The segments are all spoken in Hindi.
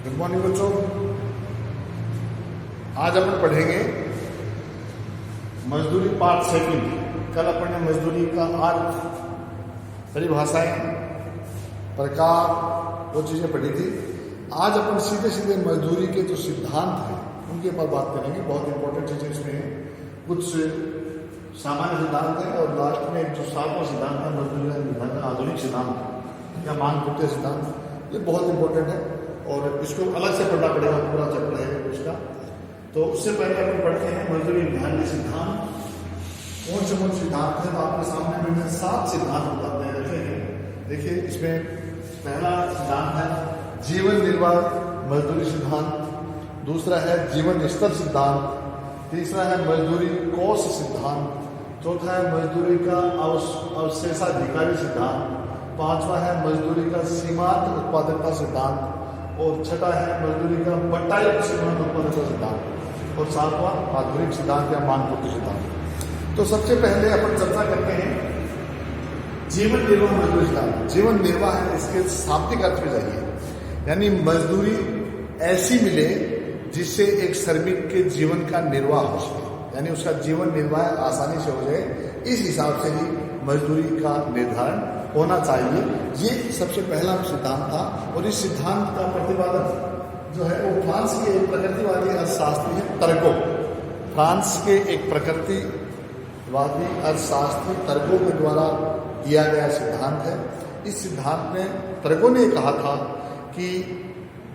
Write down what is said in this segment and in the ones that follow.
गुड मॉर्निंग बच्चों। आज अपन पढ़ेंगे मजदूरी पार्ट सेकंड। कल अपन ने मजदूरी का अर्थ, परिभाषाएं, प्रकार, वो चीजें पढ़ी थी। आज अपन सीधे सीधे मजदूरी के जो सिद्धांत हैं उनके ऊपर बात करेंगे। बहुत इंपॉर्टेंट चीजें इसमें हैं। कुछ सामान्य सिद्धांत है और लास्ट में एक जो सातवां सिद्धांत है मजदूरी का निर्धारण का आधुनिक सिद्धांत या मांग पूर्ति सिद्धांत, ये बहुत इंपॉर्टेंट है और इसको अलग से पढ़ना पड़ेगा। पूरा चैप्टर है उसका। तो उससे पहले अपन पढ़ते हैं मजदूरी निर्धारण के सिद्धांत। कौन से सिद्धांत हैं? तो आपके सामने मैंने 7 सिद्धांत बताते हैं, रखे हैं। देखिए, इसमें पहला सिद्धांत है जीवन निर्वाह मजदूरी सिद्धांत। दूसरा है जीवन स्तर सिद्धांत। तीसरा है मजदूरी कोष सिद्धांत। चौथा है मजदूरी का अवशेषाधिकारी सिद्धांत। पांचवा है मजदूरी का सीमांत उत्पादकता सिद्धांत और छठा है मजदूरी का बटाई सीमांत उत्पादकता सिद्धांत और सातवां आधुनिक सिद्धांत या मांग पूर्ति सिद्धांत। तो सबसे पहले अपन चर्चा करते हैं जीवन निर्वाह मजदूरी सिद्धांत। जीवन निर्वाह है, इसके शाब्दिक अर्थ में जाइए, यानी मजदूरी ऐसी मिले जिससे एक श्रमिक के जीवन का निर्वाह हो सके, यानी उसका जीवन निर्वाह आसानी से हो जाए। इस हिसाब से ही मजदूरी का निर्धारण होना चाहिए। ये सबसे पहला सिद्धांत था और इस सिद्धांत का प्रतिपादन जो है वो फ्रांस के एक प्रकृतिवादी अर्थशास्त्री है टर्गो। फ्रांस के एक प्रकृतिवादी अर्थशास्त्री टर्गो के द्वारा किया गया सिद्धांत है। इस सिद्धांत में टर्गो ने कहा था कि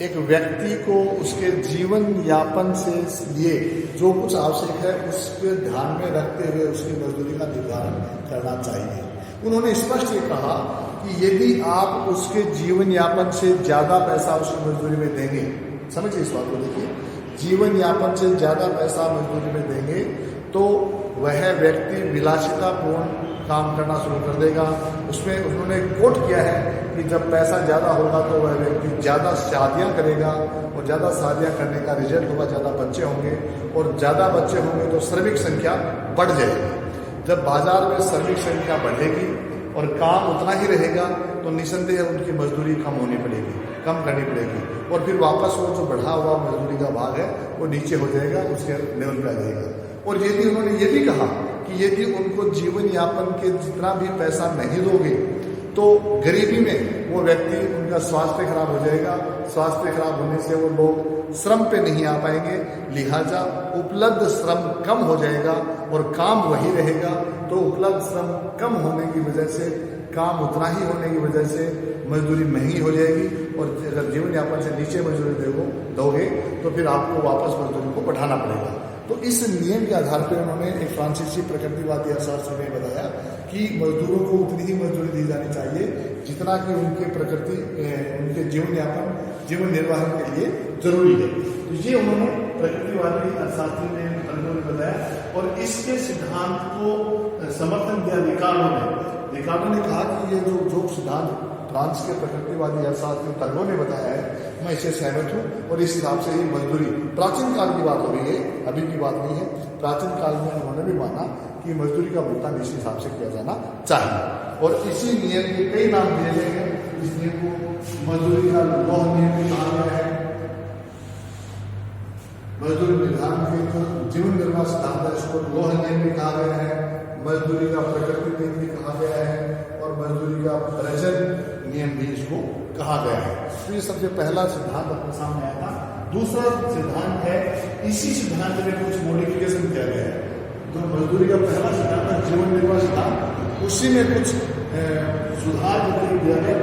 एक व्यक्ति को उसके जीवन यापन से लिए जो कुछ आवश्यक है उसके ध्यान में रखते हुए उसकी मजदूरी का निर्धारण करना चाहिए। उन्होंने स्पष्ट ये कहा कि यदि आप उसके जीवन यापन से ज्यादा पैसा उसकी मजदूरी में देंगे, समझिए इस बात को, देखिए, जीवन यापन से ज्यादा पैसा मजदूरी में देंगे तो वह व्यक्ति विलासितापूर्ण काम करना शुरू कर देगा। उसमें उन्होंने कोट किया है कि जब पैसा ज़्यादा होगा तो वह व्यक्ति ज़्यादा शादियाँ करेगा और ज़्यादा शादियाँ करने का रिजल्ट होगा ज़्यादा बच्चे होंगे और ज़्यादा बच्चे होंगे तो श्रमिक संख्या बढ़ जाएगी। जब बाजार में श्रमिक संख्या बढ़ेगी और काम उतना ही रहेगा तो निसंदेह उनकी मजदूरी कम करनी पड़ेगी और फिर वापस वो जो बढ़ा हुआ मजदूरी का भाग है वो नीचे हो जाएगा, उसके लेवल पे आ जाएगा। और यदि उन्होंने ये भी कहा कि यदि उनको जीवन यापन के जितना भी पैसा नहीं दोगे तो गरीबी में वो व्यक्ति, उनका स्वास्थ्य खराब हो जाएगा। स्वास्थ्य खराब होने से वो लोग श्रम पे नहीं आ पाएंगे, लिहाजा उपलब्ध श्रम कम हो जाएगा और काम वही रहेगा। तो उपलब्ध श्रम कम होने की वजह से, काम उतना ही होने की वजह से मजदूरी महंगी हो जाएगी और अगर जीवन यापन से नीचे मजदूरी दोगे तो फिर आपको वापस मजदूरी को बढ़ाना पड़ेगा। तो इस नियम के आधार पर उन्होंने एक फ्रांसीसी प्रकृतिवादी अर्थशास्त्री ने बताया कि मजदूरों को उतनी ही मजदूरी दी जानी चाहिए जितना कि उनके जीवन निर्वाह के लिए जरूरी है। तो ये उन्होंने प्रकृतिवादी अर्थशास्त्री ने बताया और इसके सिद्धांत को समर्थन दिया रिकार्डो ने कहा कि ये जो सिद्धांत फ्रांस के प्रकृतिवादी अर्थशास्त्री टर्गो ने बताया है, मैं इससे सहमत हूँ और इस हिसाब से ही मजदूरी, प्राचीन काल की बात हो रही है, अभी की बात नहीं है। प्राचीन काल में उन्होंने भी माना कि मजदूरी का भुगतान इसी हिसाब से किया जाना चाहिए और इसी नियम के कई नाम दिए गए हैं। इस नियम को मजदूरी का लौह नियम भी कहा गया है। मजदूरी निर्धारण के जो जीवन निर्वाह सिद्धांत है इसको लौह नियम भी कहा गया है। मजदूरी का प्रकृति नियम भी कहा गया है और मजदूरी का प्रजन नियम भी इसको कहा गया है। तो ये सबसे पहला सिद्धांत अपने सामने आया था। दूसरा सिद्धांत है, इसी सिद्धांत में कुछ मॉडिफिकेशन किया गया है। जो मजदूरी का पहला सिद्धांत है जीवन निर्वाह सिद्धांत, उसी में कुछ सुधार दिया गया।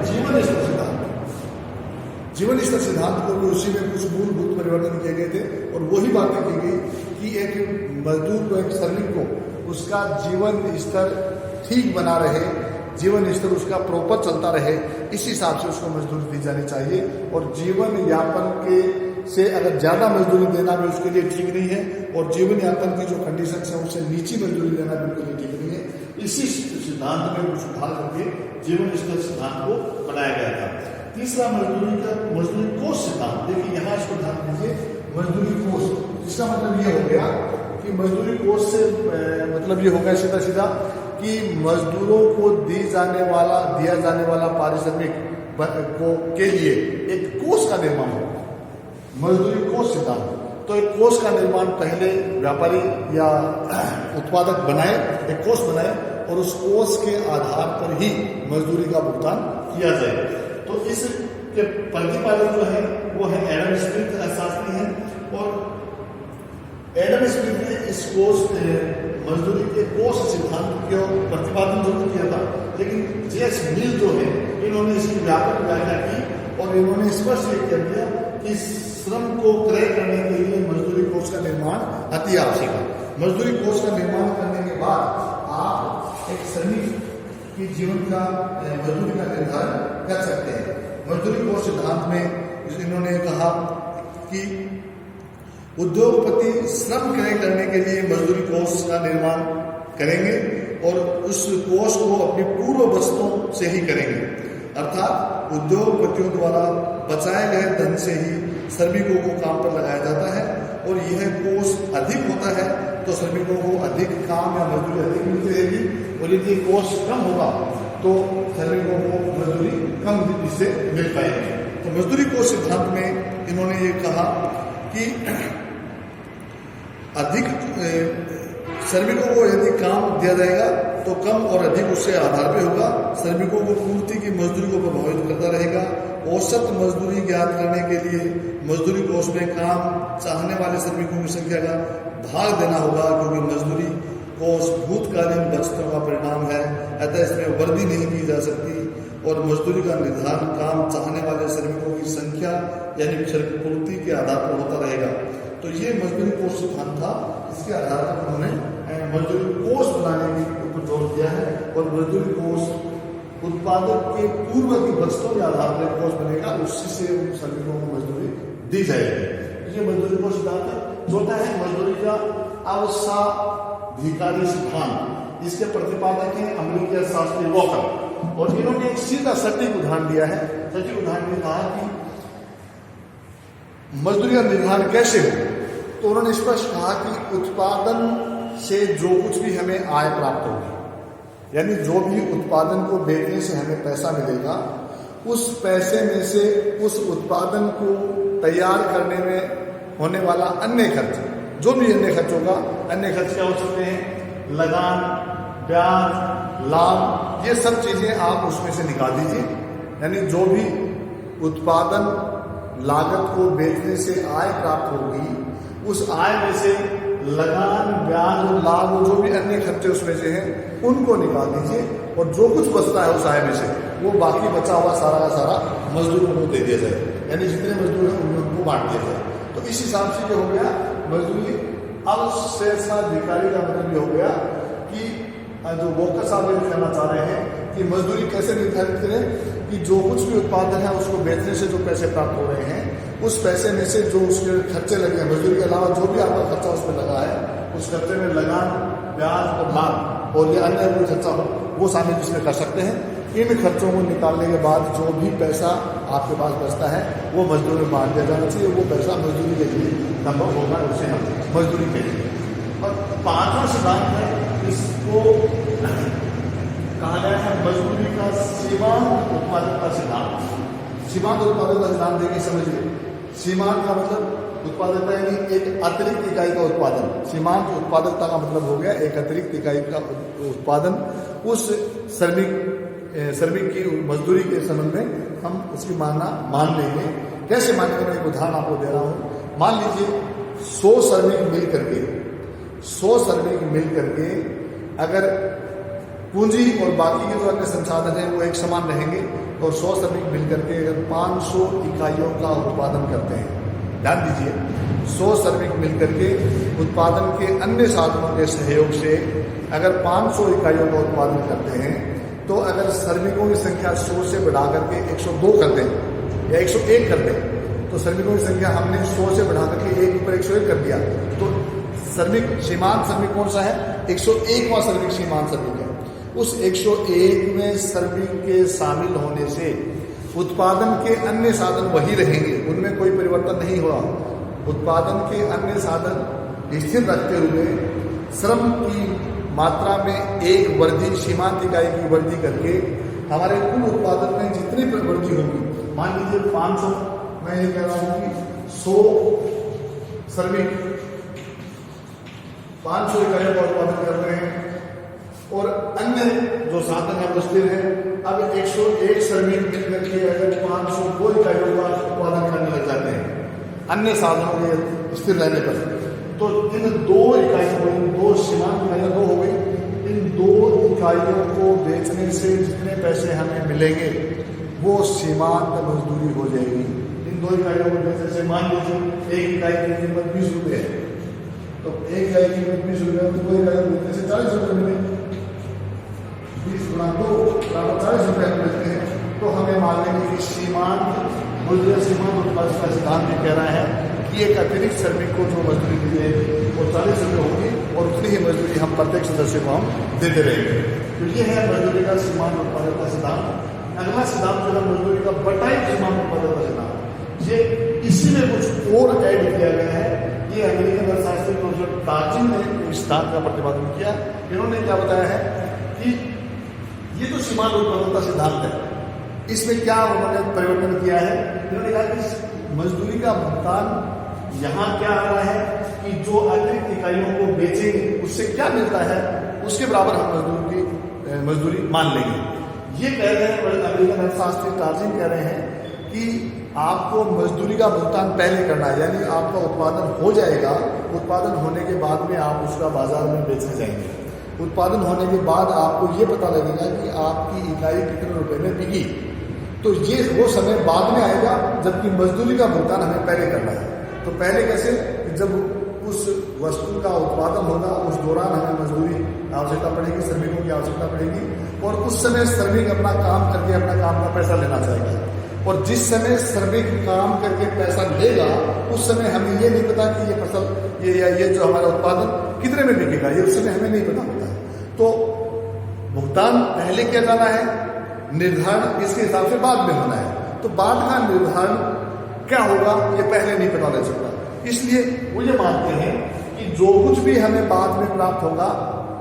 जीवन स्तर सिद्धांत को भी उसी में कुछ मूलभूत परिवर्तन किए गए थे और वही बातें की गई कि एक मजदूर को, एक श्रमिक को उसका जीवन स्तर ठीक बना रहे, जीवन स्तर उसका प्रॉपर चलता रहे, इस हिसाब से उसको मजदूरी दी जानी चाहिए। और जीवन यापन के से अगर ज़्यादा मजदूरी देना भी उसके लिए ठीक नहीं है और जीवन यापन की जो कंडीशन है उससे नीची मजदूरी देना भी उसके लिए ठीक नहीं है। इसी सिद्धांत में कुछ सुधार करके जीवन स्तर सिद्धांत को बनाया गया था। तीसरा मजदूरी कोष सिद्धांत। देखिए यहाँ इसको ध्यान दीजिए, मजदूरी कोष, इसका मतलब ये हो गया कि मजदूरी कोष से मतलब ये हो गया सीधा कि मजदूरों को दिया जाने वाला पारिश्रमिक के लिए एक कोष का निर्माण हो। मजदूरी कोष सिद्धांत। तो एक कोष का निर्माण पहले व्यापारी या उत्पादक बनाए, एक कोष बनाए और उस कोष के आधार पर ही मजदूरी का भुगतान किया जाए। तो इसके प्रतिपादक जो है वो है एडम स्मिथ अर्थशास्त्री हैं, और एडम स्मिथ ने इस कोष मजदूरी के कोष सिद्धांत को प्रतिपादन जरूर किया था, लेकिन जेम्स मिल जो है इन्होंने इसकी व्यापक व्याख्या की और इन्होंने स्पष्ट ये कह दिया कि श्रम को क्रय करने के लिए मजदूरी कोष का निर्माण अति आवश्यक है। मजदूरी कोष का निर्माण करने के बाद आप एक श्रमिक की जीवन का मजदूरी का निर्धारण कर सकते हैं। मजदूरी कोष सिद्धांत में इन्होंने कहा कि उद्योगपति श्रम क्रय करने के लिए मजदूरी कोष का निर्माण करेंगे और उस कोष को अपनी पूर्व बचतों से ही करेंगे, अर्थात उद्योगपतियों द्वारा बचाए गए धन से ही श्रमिकों को काम पर लगाया जाता है, और यह कोष अधिक होता है तो श्रमिकों को अधिक काम या मजदूरी अधिक मिलती रहेगी, और यदि कोष कम होगा तो श्रमिकों को मजदूरी कम इससे मिल पाएगी। तो मजदूरी कोष सिद्धांत में इन्होंने ये कहा कि अधिक श्रमिकों को यदि काम दिया जाएगा तो कम और अधिक उससे आधार पे होगा, श्रमिकों को पूर्ति की मजदूरी को प्रभावित करता रहेगा। औसत मजदूरी ज्ञात करने के लिए मजदूरी कोष में काम चाहने वाले श्रमिकों की संख्या का भाग देना होगा, क्योंकि मजदूरी कोष भूतकालीन बचतों का परिणाम है, अतः इसमें वृद्धि नहीं की जा सकती, और मजदूरी का निर्धारण काम चाहने वाले श्रमिकों की संख्या यानी पूर्ति के आधार पर होता रहेगा। तो ये मजदूरी कोष सिद्धांत था, इसके आधार पर उन्होंने मजदूरी कोष बनाने के ऊपर जोर दिया है, और मजदूरी कोष उत्पादक के पूर्व की बचतों के आधार पर कोष बनेगा, उसी से श्रमिकों को मजदूरी दी जाएगी। ये मजदूरी कोष सिद्धांत है। चौथा है मजदूरी का अवसाधिकारी सिद्धांत। इसके प्रतिपादक हैं अमेरिकी अर्थशास्त्री वॉकर, और इन्होंने एक सीधा सटीक उदाहरण दिया है। सटीक उदाहरण में कहा कि मजदूरी का निर्धारण कैसे हो, तो उन्होंने स्पष्ट कहा कि उत्पादन से जो कुछ भी हमें आय प्राप्त होगी, यानी जो भी उत्पादन को बेचने से हमें पैसा मिलेगा, उस पैसे में से उस उत्पादन को तैयार करने में होने वाला अन्य खर्च, जो भी अन्य खर्च होगा, अन्य खर्च क्या हो सकते हैं, लगान, ब्याज, लाभ, ये सब चीजें आप उसमें से निकाल दीजिए। यानी जो भी उत्पादन लागत को बेचने से आय प्राप्त होगी, उस आय में से लगान, ब्याज और लाभ और जो भी अन्य खर्चे उसमें से हैं उनको निकाल दीजिए, और जो कुछ बचता है उस आय में से वो बाकी बचा हुआ सारा का सारा मजदूरों को दे दिया जाए, यानी जितने मजदूर हैं उनको बांट दिया जाए। तो इस हिसाब से क्या हो गया, मजदूरी अवशेषाधिकारी का मतलब ये हो गया कि जो वॉकर साहब ये कहना चाह रहे हैं कि मजदूरी कैसे निर्धारित करें कि जो कुछ भी उत्पादन है उसको बेचने से जो पैसे प्राप्त हो रहे हैं, उस पैसे में से जो उसके खर्चे लगे हैं, मजदूरी के अलावा जो भी आपका खर्चा उसमें लगा है, उस खर्चे में लगान, ब्याज और लाभ और ये अन्य कोई खर्चा हो वो शामिल इसमें कर सकते हैं। इन खर्चों को निकालने के बाद जो भी पैसा आपके पास बचता है वो मजदूरी में बांट दिया जाना चाहिए, वो पैसा मजदूरी के लिए संभव होगा, उसे हम मजदूरी के लिए। और पांचवा सिद्धांत है, इसको कहा गया है मजदूरी का सीमांत उत्पादकता सिद्धांत। सीमांत उत्पादकता सिद्धांत देखिए, समझिए, सीमांत का मतलब उत्पादकता यानी एक अतिरिक्त इकाई का उत्पादन। सीमांत उत्पादकता का मतलब हो गया एक अतिरिक्त इकाई का उत्पादन। उस श्रमिक की मजदूरी के संबंध में हम उसकी मान लेंगे। कैसे मानेंगे, मैं एक उदाहरण आपको दे रहा हूं। मान लीजिए 100 श्रमिक मिल करके अगर पूंजी और बाकी के जो अन्य संसाधन हैं वो एक समान रहेंगे, और 100 श्रमिक मिल करके अगर 500 इकाइयों का उत्पादन करते हैं, ध्यान दीजिए, 100 श्रमिक मिल करके उत्पादन के अन्य साधनों के सहयोग से अगर 500 इकाइयों का उत्पादन करते हैं, तो अगर श्रमिकों की संख्या 100 से बढ़ा करके 102 कर दें या 101 कर दें, तो श्रमिकों की संख्या हमने 100 से बढ़ा करके 1 ऊपर 101 कर दिया, तो सीमांत श्रमिक कौन सा है, 101वां श्रमिक सीमांत श्रमिक है। उस 101 में श्रमिक के शामिल होने से उत्पादन के अन्य साधन वही रहेंगे, उनमें कोई परिवर्तन नहीं हुआ। उत्पादन के अन्य साधन स्थिर रखते हुए श्रम की मात्रा में एक वृद्धि, सीमांत इकाई की वृद्धि करके हमारे कुल उत्पादन में जितनी वृद्धि होगी, मान लीजिए 500, मैं ये कह रहा हूँ कि 100 श्रमिक 500 इकाइयों का उत्पादन कर रहे हैं और अन्य जो साधन है वो स्थिर है। अब 101 श्रमिक मिलकर के अगर 502 इकाइयों का उत्पादन करने लग जाते हैं अन्य साधनों के स्थिर रहने पर, तो इन 2 इकाइयों को, इन 2 सीमांत इकाइयां 2 हो गई, इन 2 इकाइयों को बेचने से जितने पैसे हमें मिलेंगे वो सीमांत मजदूरी हो जाएगी। इन 2 इकाइयों को बेचने से मान लीजिए एक इकाई की कीमत 20 रुपये है, तो एक इकाई की कीमत 20 रुपये, 2 इकाई बेचने से 40 रुपये मिलेंगे। 20 गुणा 2 बराबर 40 रुपये मिलते हैं। तो हमें मान लेंगे कि सीमांत मजदूरी, सीमांत उत्पादन का सिद्धांत ये कह रहा है कि एक अतिरिक्त श्रमिक को जो मजदूरी दी जाएगी वो 40 रुपये होगी और उतनी ही मजदूरी हम प्रत्येक सदस्य को हम देते रहेंगे। तो ये है मजदूरी का सीमांत उत्पादन का सिद्धांत। अगला सिद्धांत जो है मजदूरी का बटाई सीमांत उत्पादन का सिद्धांत, ये इसी में कुछ और ऐड किया गया है। ये अमेरिकन अर्थशास्त्री प्रोफेसर टार्जिन ने इस सिद्धांत का प्रतिपादन किया। इन्होंने क्या बताया है कि ये तो सीमांत उत्पादन का सिद्धांत है, इसमें क्या उन्होंने परिवर्तन किया है। इन्होंने कहा कि मजदूरी का भुगतान यहाँ क्या आ रहा है कि जो अतिरिक्त इकाइयों को बेचेंगे उससे क्या मिलता है उसके बराबर हम मजदूरी मान लेंगे। ये कह रहे हैं अमेरिकन अर्थशास्त्री टार्जिन कह रहे हैं कि आपको मजदूरी का भुगतान पहले करना है, यानी आपका उत्पादन हो जाएगा, उत्पादन होने के बाद में आप उसका बाजार में बेचने जाएंगे। उत्पादन होने के बाद आपको ये पता लगेगा कि आपकी इकाई कितने रुपए में बिकी, तो ये वो समय बाद में आएगा, जबकि मजदूरी का भुगतान हमें पहले करना है। तो पहले कैसे, जब उस वस्तु का उत्पादन होगा उस दौरान हमें मजदूरी आवश्यकता पड़ेगी, श्रमिकों की आवश्यकता पड़ेगी, और उस समय श्रमिक अपना काम करके अपना काम का पैसा लेना चाहेगा। और जिस समय श्रमिक काम करके पैसा लेगा उस समय हमें ये नहीं पता कि ये फसल ये जो हमारा उत्पादन कितने में बिकेगा, ये उस समय हमें नहीं पता होता है। तो भुगतान पहले किया जाना है, निर्धारण इसके हिसाब से बाद में होना है। तो बाद का निर्धारण क्या होगा ये पहले नहीं पता लग सकता, इसलिए वो ये मानते हैं कि जो कुछ भी हमें बाद में प्राप्त होगा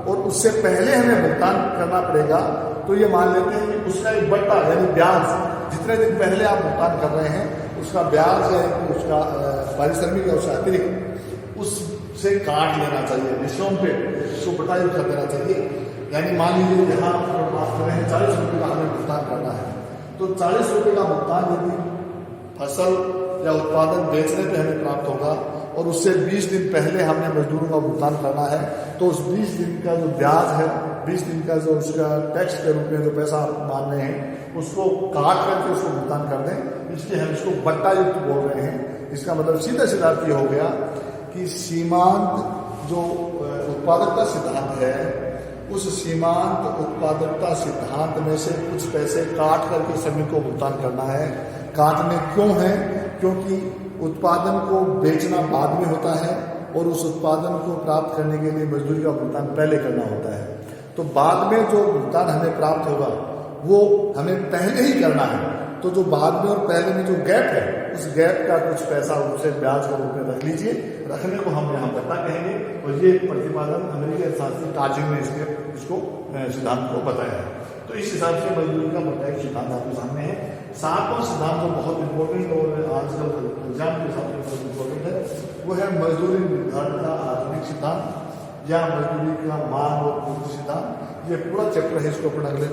और उससे पहले हमें भुगतान करना पड़ेगा, तो ये मान लेते हैं कि उसका एक बट्टा यानी ब्याज, जितने दिन पहले आप भुगतान कर रहे हैं उसका ब्याज है, उसका पारिश्रमिक है, उसका अतिरिक्त उससे काट लेना चाहिए, निश्चों पे उसको बटा कर देना चाहिए। यानी मान लीजिए यहाँ बात कर रहे हैं 40 रुपये का हमें भुगतान करना है, तो 40 रुपये का भुगतान यदि फसल या उत्पादन बेचने पे हमें प्राप्त होगा और उससे 20 दिन पहले हमने मजदूरों का भुगतान करना है, तो उस 20 दिन का जो ब्याज है, 20 दिन का जो उसका टैक्स के रूप में जो पैसा आप मान रहे हैं उसको काट करके उसको भुगतान कर दें, इसलिए हम इसको बट्टा युक्त बोल रहे हैं। इसका मतलब सीधा सीधा ये हो गया कि सीमांत जो उत्पादकता सिद्धांत है उस सीमांत उत्पादकता सिद्धांत में से कुछ पैसे काट करके श्रमिक को भुगतान करना है। काटने क्यों है? क्योंकि उत्पादन को बेचना बाद में होता है और उस उत्पादन को प्राप्त करने के लिए मजदूरी का भुगतान पहले करना होता है। तो बाद में जो भुगतान हमें प्राप्त होगा वो हमें पहले ही करना है। तो जो बाद में और पहले में जो गैप है उस गैप का कुछ पैसा उसे ब्याज के रूप में रख लीजिए, रखने को हम यहाँ बट्टा कहेंगे। और ये प्रतिपादन अमेरिकी अर्थशास्त्री टार्जिन ने इसको सिद्धांत को बताया है। तो इस हिसाब से मजदूरी का बट्टा एक सिद्धांत आपके सामने है। सातवां सिद्धांत जो बहुत इंपॉर्टेंट और आजकल एग्जाम के हिसाब से बहुत इंपॉर्टेंट है वो है मजदूरी निर्धारण का आधुनिक सिद्धांत या मजदूरी का मांग और पूर्ति सिद्धांत। ये पूरा चैप्टर है, इसको अपन अगले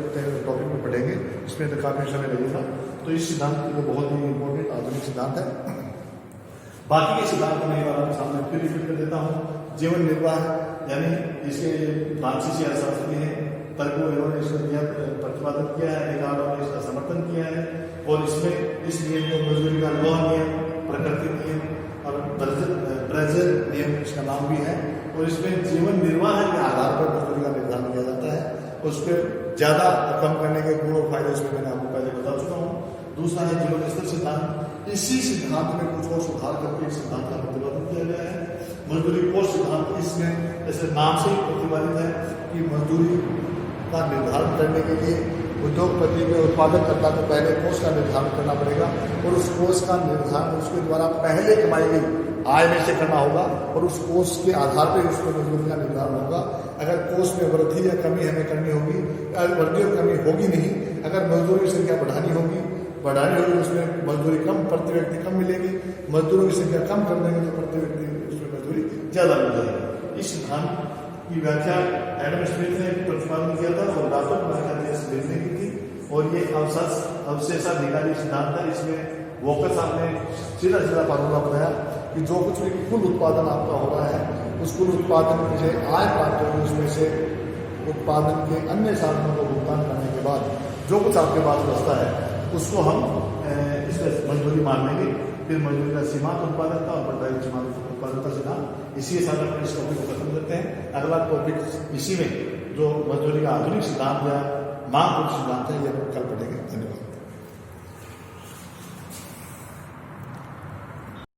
टॉपिक में पढ़ेंगे, इसमें तो काफी समय लगेगा। तो इस सिद्धांत के लिए बहुत ही इंपॉर्टेंट आधुनिक सिद्धांत है। बाकी के सिद्धांत को मैं आपके सामने फिर रिपीट कर देता हूँ। जीवन निर्वाह यानी इसके फ्रांसीसी अर्थशास्त्री हैं तर्को, इन्होंने इसको प्रतिपादन किया है, अधिकारों ने इसका समर्थन किया है। और इसमें इस नियम को मजदूरी का लॉ नियम, प्रकृति नियम और प्रेजर नियम इसका नाम भी है। और इसमें जीवन निर्वाह के आधार पर मजदूरी का निर्धारण किया जाता है। उस पर ज़्यादा कम करने के गुण और फायदे इसमें मैंने आपको पहले बता चुका हूँ। दूसरा है जीवन स्तर सिद्धांत। इसी सिद्धांत में कुछ और सुधार करके इस सिद्धांत का प्रतिपादन किया गया है। मजदूरी कोष सिद्धांत, इसमें जैसे नाम से ही प्रतिपादित है कि मजदूरी का निर्धारण करने के लिए उद्योगपति में उत्पादककर्ता को पहले कोष का निर्धारण करना पड़ेगा और उस कोष का निर्धारण उसके द्वारा पहले कमाई गई आय में से करना होगा और उस कोष के आधार पर उसको मजदूरी का निर्धारण होगा। अगर कोष में वृद्धि या कमी हमें करनी होगी, अगर वृद्धि और कमी होगी नहीं, अगर मजदूरी की संख्या बढ़ानी होगी बढ़ानी होगी उसमें मजदूरी कम, प्रति व्यक्ति कम मिलेगी। मजदूरों की संख्या कम कर देंगे तो प्रति व्यक्ति उसमें मजदूरी ज़्यादा मिल जाएगी। इस सिद्धांत की व्याख्या एडम स्मिथ ने प्रतिपादन किया था और डॉक्टर मार्कस भेजने की थी। और ये अवशेषाधिकारी सिद्धांत है। इसमें वोकर साहब ने सीधा सीधा फार्मूला बताया कि जो कुछ भी कुल उत्पादन आपका हो रहा है उस कुल उत्पादन की जो आय प्राप्त होगी उसमें से उत्पादन के अन्य साधनों को भुगतान करने के बाद जो कुछ आपके पास बचता है उसको हम इसमें मजदूरी मान लेंगे। फिर मजदूरी का सीमांत उत्पादकता और बढ़ाई सीमांत उत्पादकता सिद्धांत, इसी के साथ अपने इस टॉपिक को खत्म करते हैं। अगला टॉपिक इसी में जो मजदूरी का आधुनिक सिद्धांत या मांग सिद्धांत है ये कल पढ़ेंगे। धन्यवाद।